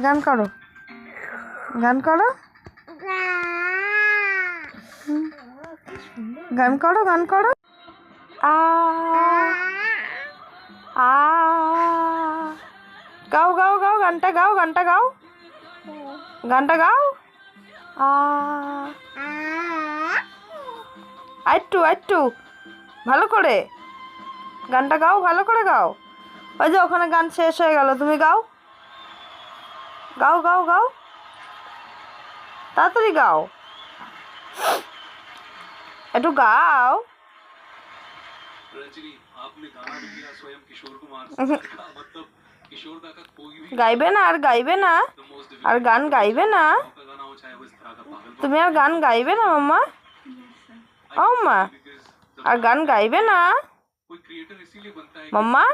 গান করো, গান করো, গান করো, গান করো। আ আ গাও গাও গাও, গানটা গাও, গানটা গাও, গানটা গাও। আ আরেকটু আরেকটু ভালো করে গানটা গাও, ভালো করে গাও। ওই যে ওখানে গান শেষ হয়ে গেল, তুমি গাও, গাও গাও গাও, তাড়াতাড়ি গাও, একটু গাও। গাইবে না আর, গাইবে না আর, গান গাইবে না তুমি, আর গান গাইবে না মাম্মা? ও মা, আর গান গাইবে না মাম্মা?